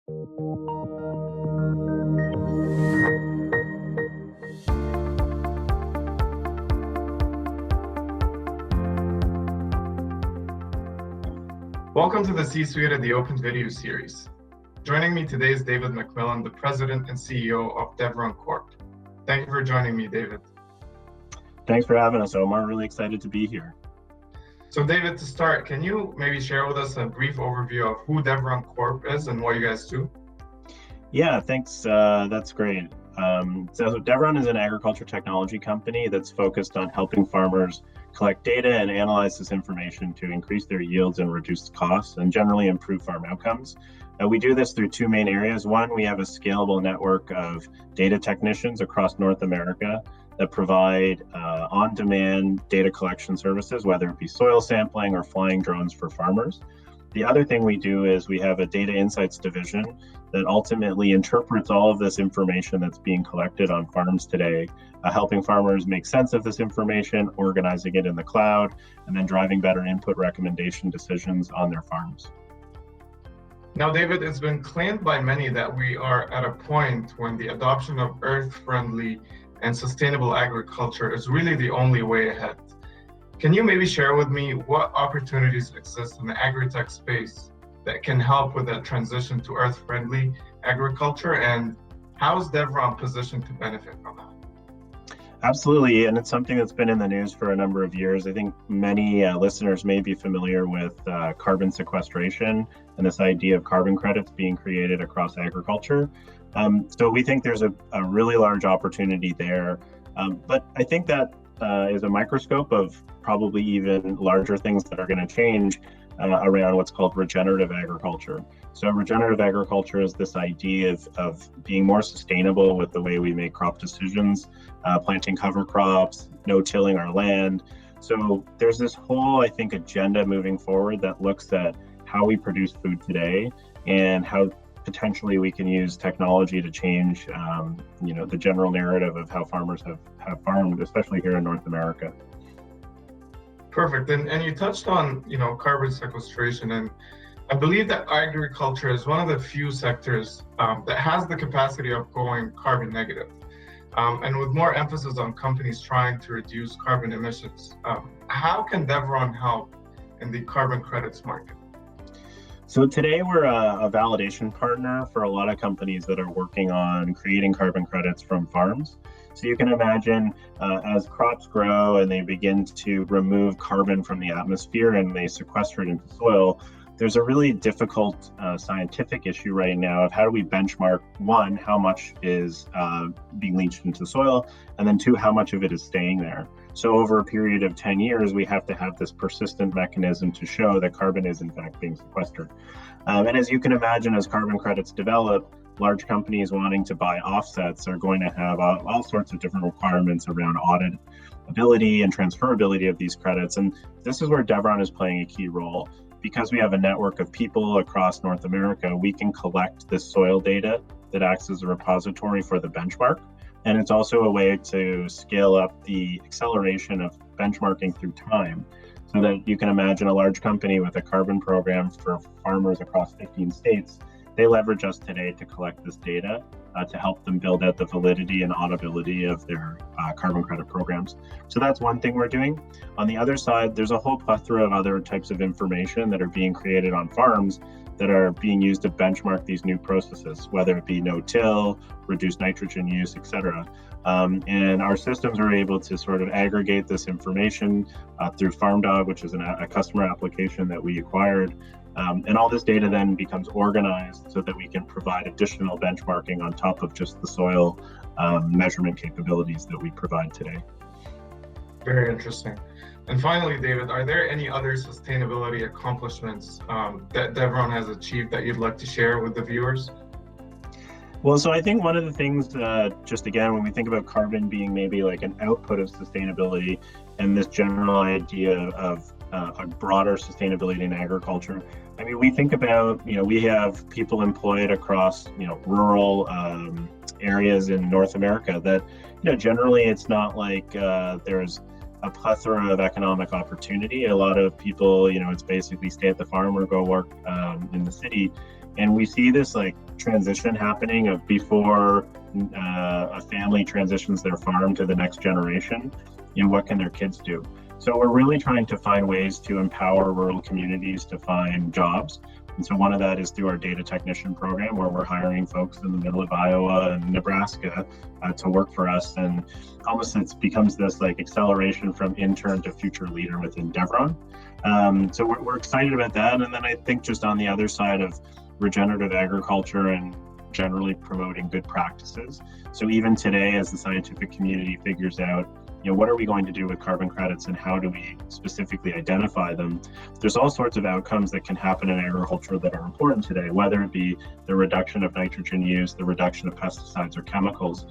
Welcome to the C-Suite of the Open Video series. Joining me today is David MacMillan, the President and CEO of Deveron Corp. Thank you for joining me, David. Thanks for having us, Omar. Really excited to be here. So David, to start, can you maybe share with us a brief overview of who Deveron Corp is and what you guys do? Yeah, thanks. That's great. So Deveron is an agriculture technology company that's focused on helping farmers collect data and analyze this information to increase their yields and reduce costs and generally improve farm outcomes. We do this through two main areas. One, we have a scalable network of data technicians across North America that provide on-demand data collection services, whether it be soil sampling or flying drones for farmers. The other thing we do is we have a data insights division that ultimately interprets all of this information that's being collected on farms today, helping farmers make sense of this information, organizing it in the cloud, and then driving better input recommendation decisions on their farms. Now, David, it's been claimed by many that we are at a point when the adoption of earth-friendly and sustainable agriculture is really the only way ahead. Can you maybe share with me what opportunities exist in the agritech space that can help with that transition to earth-friendly agriculture, and how is Deveron positioned to benefit from that? Absolutely, and it's something that's been in the news for a number of years. I think many listeners may be familiar with carbon sequestration and this idea of carbon credits being created across agriculture. So we think there's a really large opportunity there, but I think that is a microscope of probably even larger things that are going to change around what's called regenerative agriculture. So regenerative agriculture is this idea of being more sustainable with the way we make crop decisions, planting cover crops, no-tilling our land. So there's this whole, I think, agenda moving forward that looks at how we produce food today and how potentially we can use technology to change the general narrative of how farmers have farmed, especially here in North America. Perfect. And you touched on, carbon sequestration, and I believe that agriculture is one of the few sectors that has the capacity of going carbon negative. And with more emphasis on companies trying to reduce carbon emissions, how can Deveron help in the carbon credits market? So today we're a validation partner for a lot of companies that are working on creating carbon credits from farms. So you can imagine as crops grow and they begin to remove carbon from the atmosphere and they sequester it into soil, there's a really difficult scientific issue right now of how do we benchmark, one, how much is being leached into soil, and then two, how much of it is staying there. So over a period of 10 years, we have to have this persistent mechanism to show that carbon is in fact being sequestered. And as you can imagine, as carbon credits develop, large companies wanting to buy offsets are going to have all sorts of different requirements around auditability and transferability of these credits. And this is where Deveron is playing a key role. Because we have a network of people across North America, we can collect this soil data that acts as a repository for the benchmark. And it's also a way to scale up the acceleration of benchmarking through time, so that you can imagine a large company with a carbon program for farmers across 15 states. They leverage us today to collect this data to help them build out the validity and auditability of their carbon credit programs. So that's one thing we're doing. On the other side, there's a whole plethora of other types of information that are being created on farms that are being used to benchmark these new processes, whether it be no-till, reduced nitrogen use, et cetera. And our systems are able to sort of aggregate this information through FarmDog, which is a customer application that we acquired. And all this data then becomes organized so that we can provide additional benchmarking on top of just the soil measurement capabilities that we provide today. Very interesting. And finally, David, are there any other sustainability accomplishments that Deveron has achieved that you'd like to share with the viewers? Well, so I think one of the things, just again, when we think about carbon being maybe like an output of sustainability and this general idea of a broader sustainability in agriculture, I mean, we think about, we have people employed across, rural areas in North America that, generally it's not like there's a plethora of economic opportunity. A lot of people, it's basically stay at the farm or go work in the city. And we see this like transition happening of before a family transitions their farm to the next generation, what can their kids do? So we're really trying to find ways to empower rural communities to find jobs. And so one of that is through our data technician program, where we're hiring folks in the middle of Iowa and Nebraska to work for us. And almost it becomes this like acceleration from intern to future leader within Deveron. So we're excited about that. And then I think just on the other side of regenerative agriculture and generally promoting good practices. So even today, as the scientific community figures out, what are we going to do with carbon credits and how do we specifically identify them? There's all sorts of outcomes that can happen in agriculture that are important today, whether it be the reduction of nitrogen use, the reduction of pesticides or chemicals.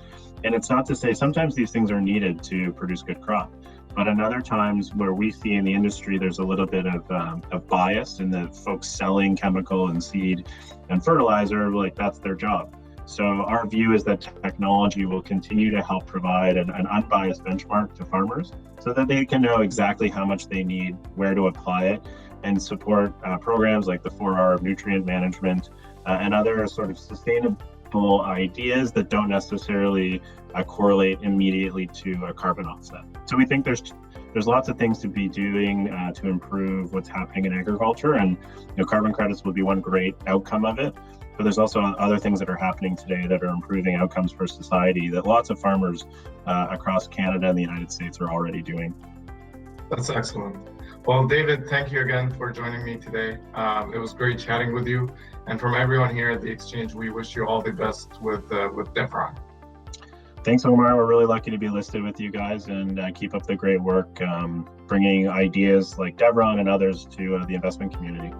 And it's not to say sometimes these things are needed to produce good crop, but in other times where we see in the industry, there's a little bit of bias in the folks selling chemical and seed and fertilizer, like that's their job. So our view is that technology will continue to help provide an unbiased benchmark to farmers so that they can know exactly how much they need, where to apply it, and support programs like the 4R of nutrient management and other sort of sustainable ideas that don't necessarily correlate immediately to a carbon offset. So we think there's lots of things to be doing to improve what's happening in agriculture, and carbon credits will be one great outcome of it. But there's also other things that are happening today that are improving outcomes for society that lots of farmers across Canada and the United States are already doing. That's excellent. Well, David, thank you again for joining me today. It was great chatting with you. And from everyone here at the Exchange, we wish you all the best with Deveron. Thanks, Omar. We're really lucky to be listed with you guys, and keep up the great work bringing ideas like Deveron and others to the investment community.